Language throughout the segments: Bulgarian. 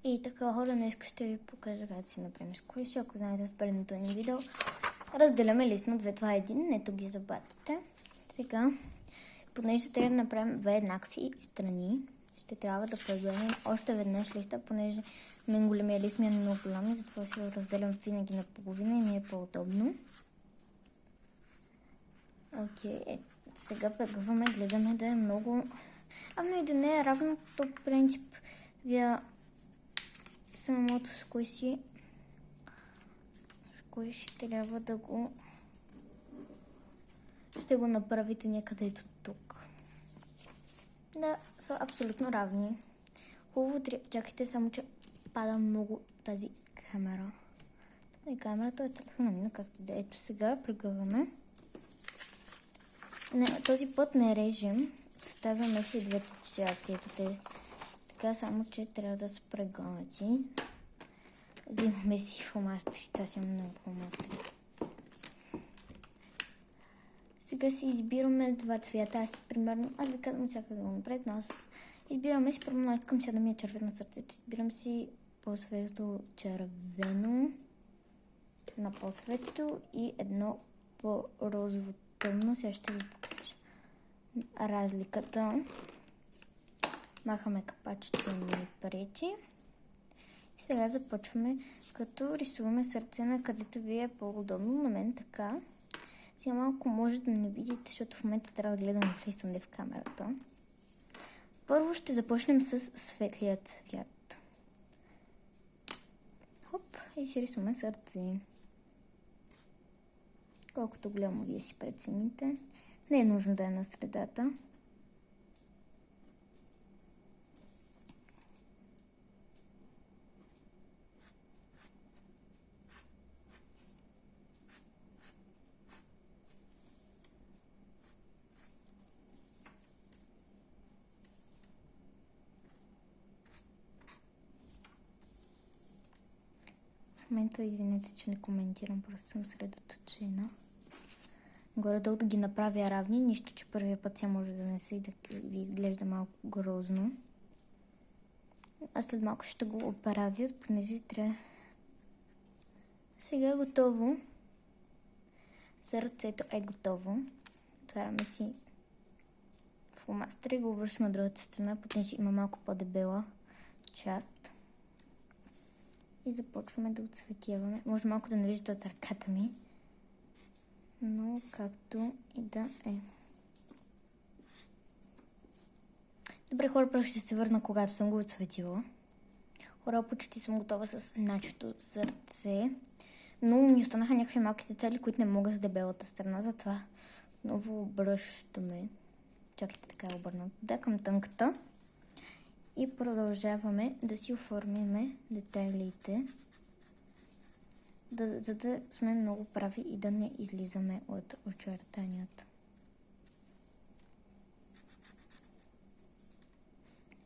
И така, хора, днес ще ви покажа как си направим сквиши. Ако знаете с предното ни видео, разделяме лист на две. Това е един, ето ги забатите. Сега, понеже трябва да направим две еднакви страни, ще трябва да прегледам още веднъж листа, понеже мен големия лист ми е много голям и затова си го разделям винаги на половина и ми е по-удобно. Окей, сега пегъваме, гледаме да е много... но и да не е равно, то по принцип вие самото сквиши трябва да го... ще го направите някъде ето тук. Да, са абсолютно равни. Хубаво, чакайте, само че пада много тази камера. Това е камерата, е телефона ми, но както да. Ето сега прегъваме. Този път не режем, оставяме си двете части. Ето те. Така, само че трябва да са прегънати. Взимаме си фломастерите, аз имам много фломастери. Сега си избираме два цвята. Аз ви казвам всяка да го напред, но аз избираме си, първо искам сега да ми е червено сърцето. Избирам си по-светло червено на по-светло и едно по-розово тъмно. Сега ще ви покажа разликата. Махаме капачето ни пречи. И сега започваме, като рисуваме сърце на където ви е по-удобно. На мен така. Сега малко може да не видите, защото в момента трябва да гледам в листа, не в камерата. Първо ще започнем с светлият цвят. Хоп, и си рисуваме сърце. Колкото голямо вие си прецените. Не е нужно да е на средата. В момента, извинете, че не коментирам, просто съм средоточена. Горе-долу да ги направя равни, нищо, че първия път тя може да не се и да ви изглежда малко грозно. А след малко ще го оправя, понеже трябва... Сега е готово. Сърцето е готово. Отваряме си фломастера и го вършим от другата страна, понеже има малко по-дебела част. И започваме да отцветяваме. Може малко да не виждате от ръката ми, но както и да е. Добре, хора, просто ще се върна, когато съм го отцветила. Хора, почти съм готова с нашето сърце. Но ми останаха някакви малки детайли, които не мога с дебелата страна, затова отново обръщаме. Чакайте, така е обърната към тънката. И продължаваме да си оформяме детайлите, за да сме много прави и да не излизаме от очертанията.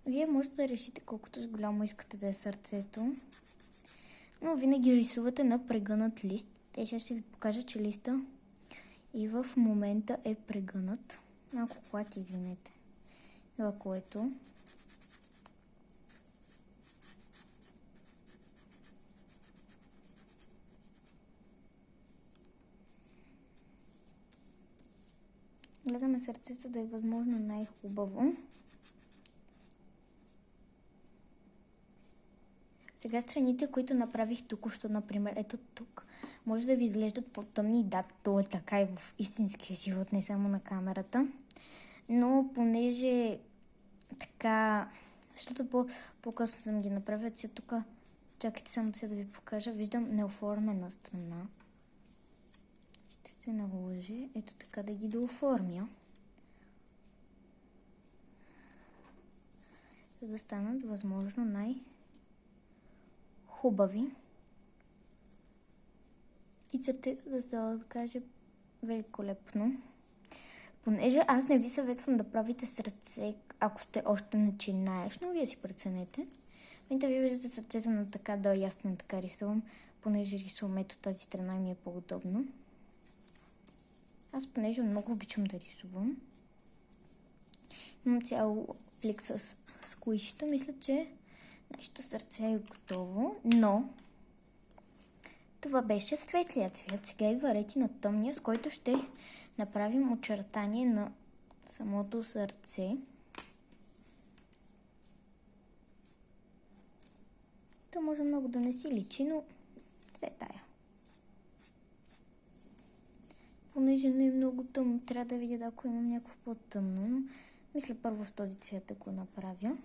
Вие можете да решите колкото с голямо искате да е сърцето, но винаги рисувате на прегънат лист. Сега ще ви покажа, че листа и в момента е прегънат. Малко клати, извинете. Това, което... Гледаме сърцето да е възможно най-хубаво. Сега страните, които направих току-що, например, ето тук, може да ви изглеждат по-тъмни. Да, то е така и в истинския живот, не само на камерата. Но понеже така, защото по-късно съм ги направя, че тук, чакайте само да ви покажа, виждам неоформена страна. Ще се наложи ето така да ги дооформя, за да станат възможно най-хубави и сърцето да се окаже великолепно. Понеже аз не ви съветвам да правите сърце, ако сте още начинаеш, но вие си преценете. Да ви виждате сърцето на така, да ясно така рисувам, понеже рисувам ето тази страна и ми е по-удобно. Аз понеже много обичам да рисувам. Имам цял плик с сквишите. Мисля, че Нашето сърце е готово, но това беше светлият цвят. Сега идва ред и на тъмния, с който ще направим очертание на самото сърце. То може много да не си личи, но все тая. Понеже не е много тъмно, трябва да видя ако имам някакво по-тъмно, но мисля първо с този цвят да го направя.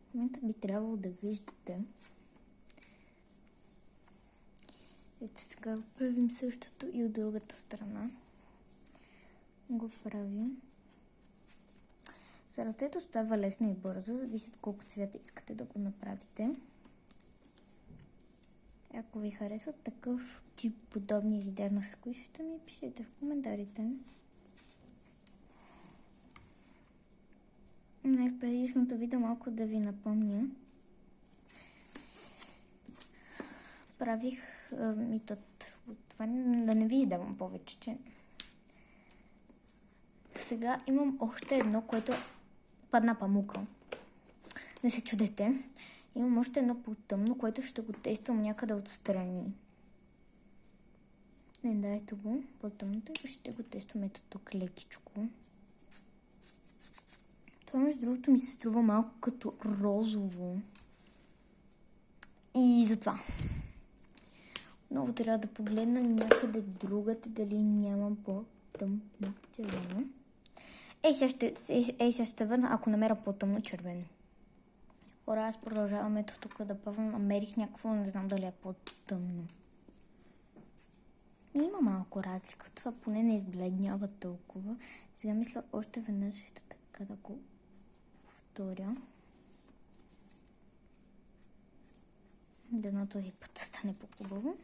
В момента би трябвало да виждате. Ето сега правим същото и от другата страна. Го правим. За ръцето става лесно и бързо, зависи от колко цвята искате да го направите. Ако ви харесват такъв тип подобни видеа на Squish, ще ми пишете в коментарите. В предишното видео малко да ви напомня. Правих метод от това, да не ви давам повече, че сега имам още едно, което падна памука. Не се чудете. Имам още едно по-тъмно, което ще го тествам някъде отстрани. Не, да, ето го, по-тъмното и ще го тествам ето тук лекичко. Това между другото ми се струва малко като розово. И затова. Много трябва да погледна някъде другата, дали нямам по-тъмно червено. Сега ще върна, ако намеря по-тъмно червено. Хора, аз продължавам ето тук да пробвам. Намерих някакво, не знам дали е по-тъмно. Има малко разлика. Това поне не избледнява толкова. Сега мисля още веднъж ето така да го повторя. Дано този път стане по-хубаво.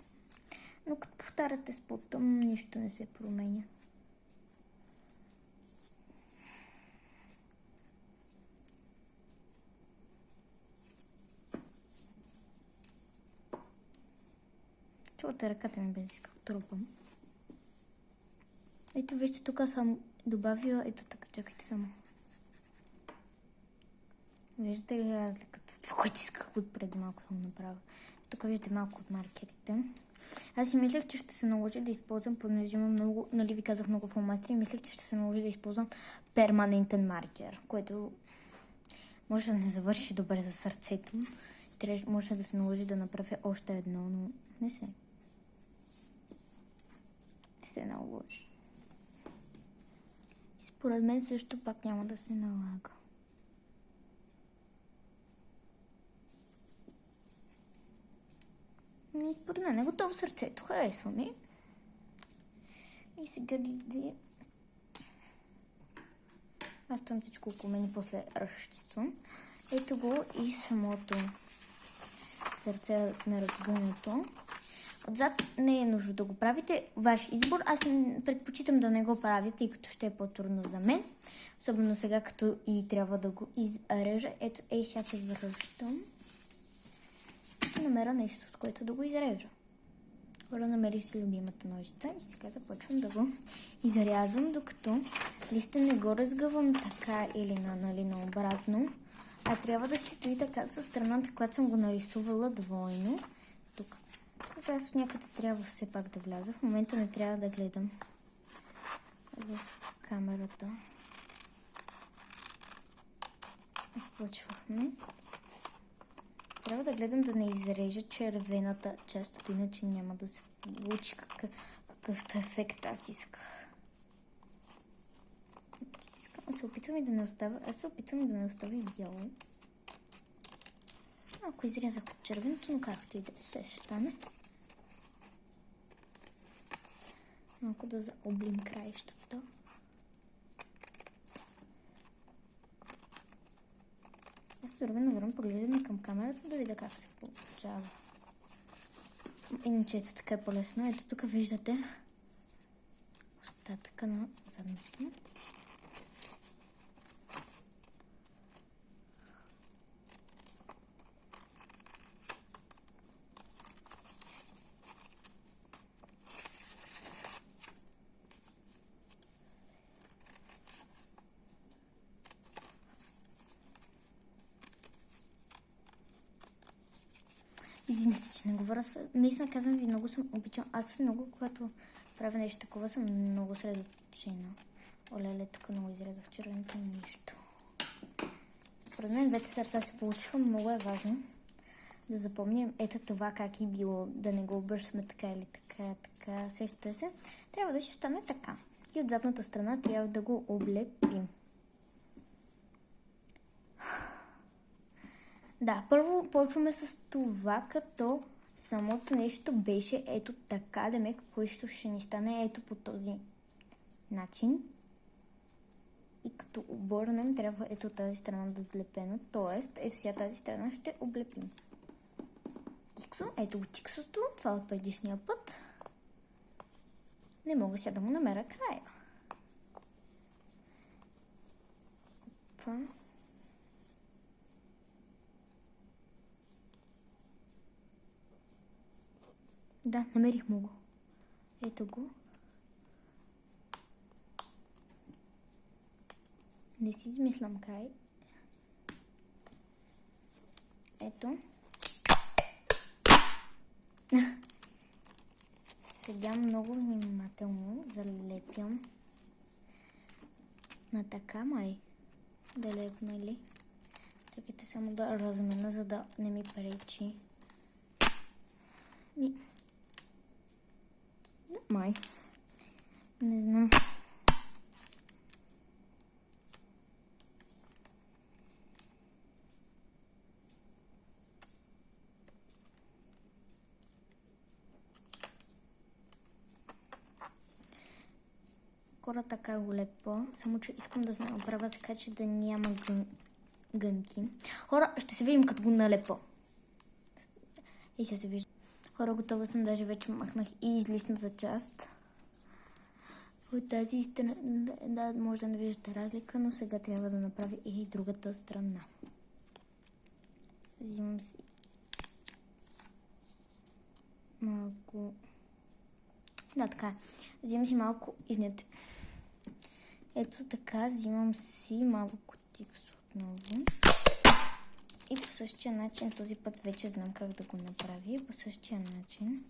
Но като повтаряте с по-тъмно, нищо не се променя. Чувате ръката ми без иска трупам. Ето вижте, тук съм добавила, ето така, чакайте само. Виждате ли разликата? Това, което исках от преди малко съм направила. Тук виждате малко от маркерите. Аз си мислех, че ще се наложи да използвам, понеже имам много, нали ви казах много фломастери, мислех, че ще се наложи да използвам перманентен маркер, което може да не завърши добре за сърцето. Може да се наложи да направя още едно, но не се. Не се наложи. И според мен също пак няма да се налага. И според мен е готово сърцето. Харесва ми. И сега аз там всичко около мен и после разчиствам. Ето го и самото сърце на разгънато. Отзад не е нужно да го правите. Ваш избор. Аз предпочитам да не го правя, тъй като ще е по-трудно за мен. Особено сега, като и трябва да го изрежа. Ето, сега се връщам. И намеря нещо, с което да го изрежа. Хора, намери си любимата ножица и сега започвам да го изрязвам, докато листа не го разгъвам така или наобратно, а трябва да си стои така със страната, която съм го нарисувала двойно. Тук. Сега някъде трябва все пак да вляза. В момента не трябва да гледам в камерата. Започвахме. Трябва да гледам да не изрежа червената част, иначе няма да се получи какъвто ефект аз исках. Аз се опитвам и да не оставя бяло. Ако изрязах от червеното, но както и да се ще стане. Малко да заоблим краищата. Аз време погледам към камерата, да видя как се получава. Иначе ето така е по-лесно. Ето тук виждате остатъка на задното. че не говоря наистина казвам ви, много съм обичам. Аз много, когато правя нещо такова, съм много средоточена. Олеле, тук много изрязах червеното нищо. Според мен двете сърца се получиха, много е важно да запомним ето това как е било, да не го обръщаме така или така, сещате се. Трябва да ще стане така. И от задната страна трябва да го облепим. Да, първо почваме с това, като самото нещо беше ето така, демек, което ще ни стане ето по този начин. И като обърнем, трябва ето тази страна да е облепена, т.е. ето сега тази страна ще облепим. Тиксо, ето го тиксото, това от предишния път. Не мога сега да му намеря края. Опа. Да, намерих му го. Ето го. Не си измислям край. Ето. Сега много внимателно залепям на така май. Да лепна ли? Чакайте само да размена, за да не ми пречи. Май. Не знам. Хора така го лепа, само че искам да се направя така, че да няма гънки. Хора, ще се видим като го налепа. И ще се вижда. Хора, готова съм, даже вече махнах и излишната част. От тази страна, да, може да не виждате разлика, но сега трябва да направя и другата страна. Взимам си малко... Да, така. Взимам си малко, извинете. Ето така, взимам си малко тикс отново. И по същия начин, този път вече знам как да го направя. По същия начин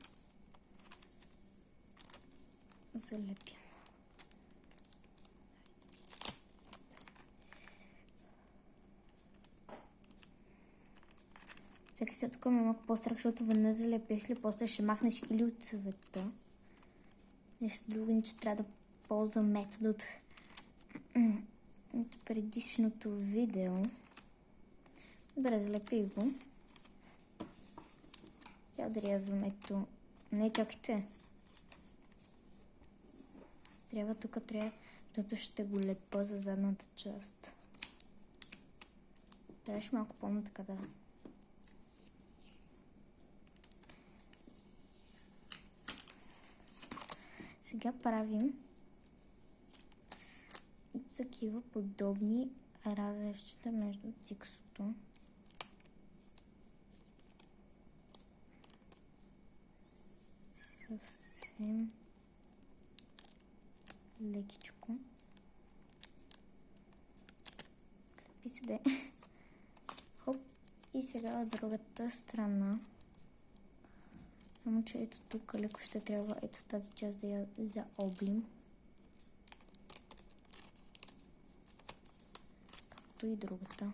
залепям. Чакай сега, тук ми е малко по-страх, защото веднъж залепеш ли, после ще махнеш или от цвета. Нещо друго, че трябва да ползвам метод от предишното видео. Добре, залепих го. Сега да рязвам ето. Не, чакайте. Трябва тук, защото ще го лепа за задната част. Трябваше малко по-на така да... Сега правим такива подобни разрезчета между тиксото. Съвсем лекичко. Клепи се де. Хоп. И сега от другата страна. Само че ето тук леко ще трябва ето тази част да я заоблим. Както и другата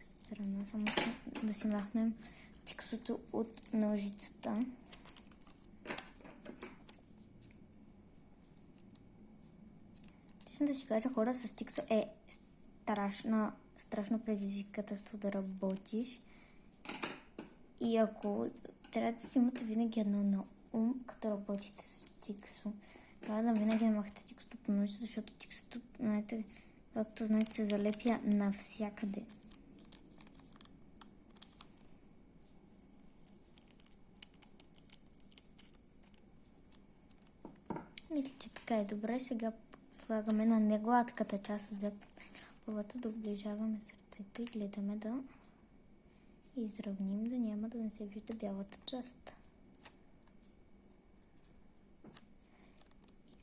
страна. Само че да си махнем тиксото от ножицата. Честно да си кажа, хора, с тиксо е страшно предизвикателство да работиш. И ако трябва да си имате винаги едно на ум, като работите с тиксо, трябва да винаги махате тиксото по ножица, защото тиксото, знаете, както знаете, се залепя навсякъде. Мисля, че така е добре. Сега слагаме на негладката част отзад главата, да оближаваме сърцето и гледаме да изравним, да няма да не се вижда бялата част.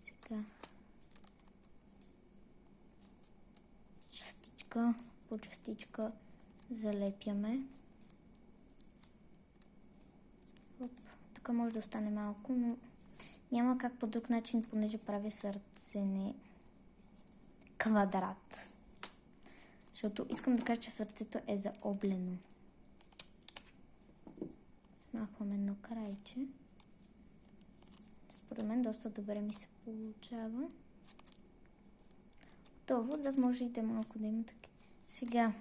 И сега частичка по частичка залепяме. може да остане малко, но няма как по друг начин, понеже правя сърце, не квадрат. Защото искам да кажа, че сърцето е заоблено. Махвам едно крайче. Според мен доста добре ми се получава. Готово, отзад може и да малко да има таки. Сега,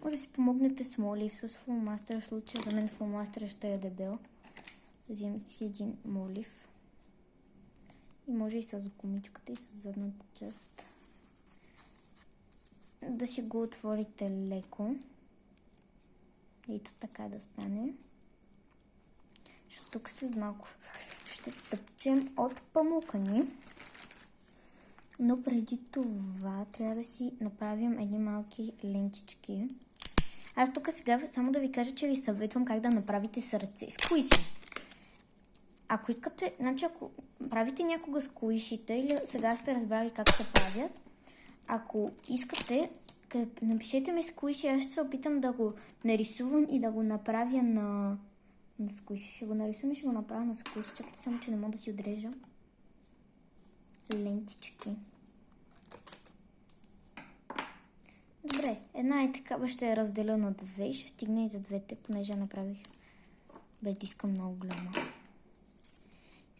може да си помогнете с молив, с фломастър. В случая за мен фломастър ще е дебел. Взимам си един молив. И може и с гумичката и с задната част. Да си го отворите леко. Ето така да стане. Защото тук след малко ще тъпчем от памука ни. Но преди това трябва да си направим едни малки ленчички. Аз тук сега само да ви кажа, че ви съветвам как да направите сърце. Скуиши. Ако искате, значи ако правите някога скуишите или сега сте разбрали как се правят, ако искате, напишете ми скуиши, аз ще се опитам да го нарисувам и да го направя на скуиши. Ще го нарисувам и ще го направя на скуиши. Чакайте само, че не мога да си отрежа лентички. Добре, една е такава ще я разделя на две и ще стигне и за двете, понеже я направих без да искам много голяма.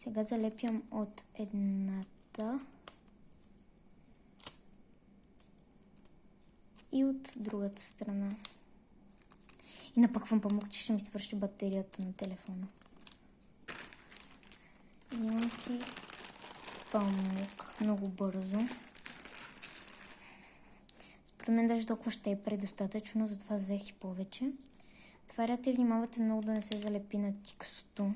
Сега залепям от едната и от другата страна. И напъквам памук, че ще ми свърши батерията на телефона. Имам си памук много бързо. Според мен даже толкова ще е предостатъчно, затова взех и повече. Отваряте и внимавате много да не се залепи на тиксото.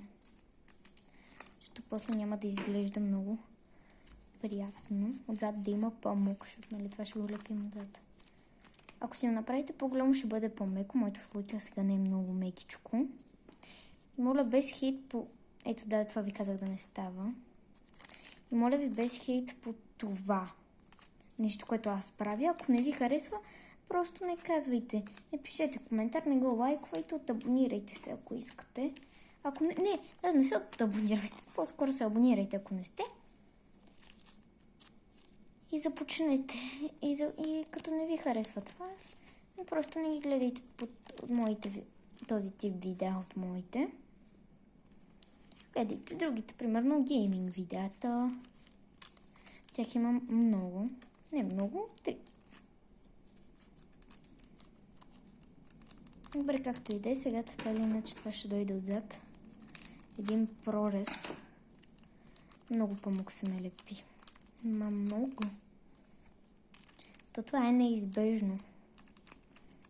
Защото после няма да изглежда много приятно. Отзад да има памук, защото нали това ще го лепим отзад. Ако си го направите по-голямо, ще бъде по-меко. Моето в случая сега не е много мекичко. И моля без хейт по... Ето да, това ви казах да не става. И моля ви без хейт по това нещо, което аз правя. Ако не ви харесва, просто не казвайте. Не пишете коментар, не го лайквайте, абонирайте се, ако искате. Ако не, даже не се абонирайте, по-скоро се абонирайте, ако не сте. И започнете. И като не ви харесва това, просто не ги гледайте от моите, този тип видеа от моите. Гледайте другите, примерно гейминг видеята. Тях имам много. Не много, 3. Добре, както и да е, сега така или иначе това ще дойде отзад. Един прорез. Много памук се налепи. Много. То това е неизбежно.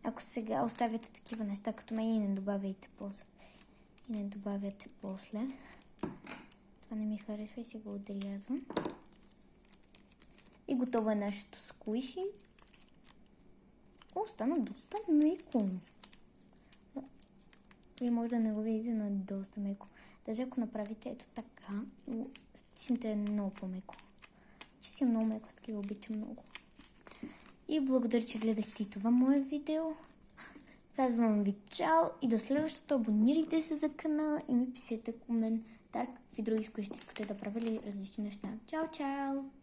Ако сега оставяте такива неща като мен и не добавяйте после. Това не ми харесва и си го отрязвам. И готово е нашето скуиши. Стана доста меко. Вие може да не го видите, но е доста меко. Даже ако направите ето така, стисните много по-меко. Че си е много меко, така го обичам много. И благодаря, че гледахте и това мое видео. Казвам ви чао и до следващото. Абонирайте се за канала и ми пишете коментар какви други скуиши искате да правя ли различни неща. Чао, чао!